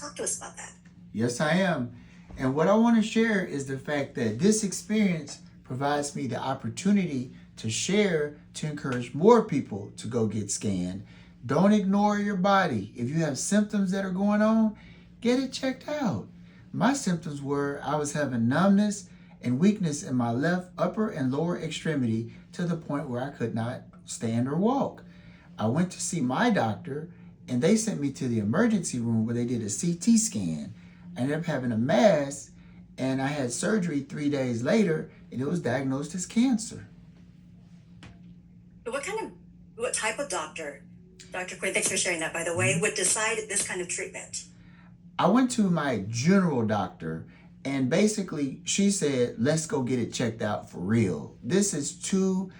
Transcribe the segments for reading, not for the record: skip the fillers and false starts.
Talk to us about that. Yes, I am. And what I want to share is the fact that this experience provides me the opportunity to share to encourage more people to go get scanned. Don't ignore your body. If you have symptoms that are going on, get it checked out. My symptoms were I was having numbness and weakness in my left upper and lower extremity to the point where I could not stand or walk. I went to see my doctor and they sent me to the emergency room where they did a CT scan. I ended up having a mass and I had surgery 3 days later and it was diagnosed as cancer. What type of doctor, Dr. Quinn, thanks for sharing that, by the way, would decide this kind of treatment? I went to my general doctor and basically she said, let's go get it checked out for real. This is too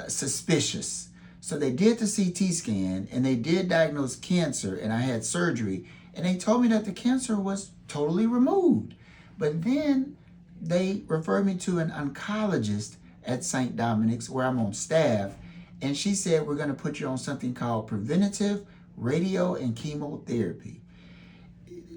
suspicious. So they did the CT scan and they did diagnose cancer and I had surgery and they told me that the cancer was totally removed. But then they referred me to an oncologist at St. Dominic's where I'm on staff. And she said, we're going to put you on something called preventative radio and chemotherapy.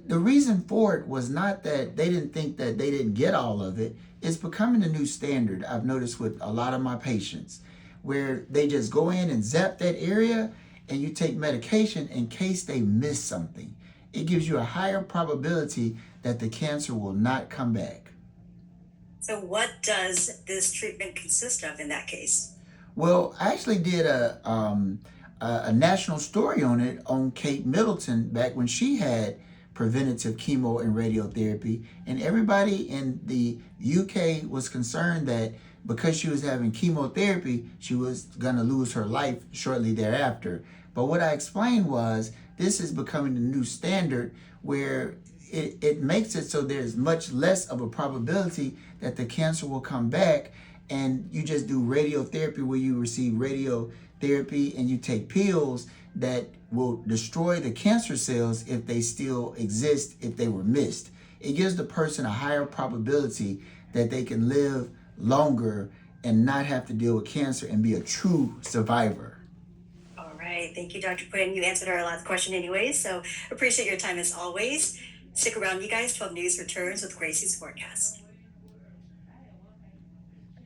The reason for it was not that they didn't think that they didn't get all of it. It's becoming a new standard I've noticed with a lot of my patients, where they just go in and zap that area and you take medication in case they miss something. It gives you a higher probability that the cancer will not come back. So what does this treatment consist of in that case? Well, I actually did a national story on it on Kate Middleton back when she had preventative chemo and radiotherapy, and everybody in the UK was concerned that because she was having chemotherapy, she was going to lose her life shortly thereafter. But what I explained was this is becoming the new standard where it makes it so there's much less of a probability that the cancer will come back, and you just do radiotherapy where you receive radiotherapy and you take pills that will destroy the cancer cells if they still exist, if they were missed. It gives the person a higher probability that they can live longer and not have to deal with cancer and be a true survivor. All right. Thank you, Dr. Quinn. You answered our last question anyways, so appreciate your time as always. Stick around, you guys. 12 News returns with Gracie's forecast.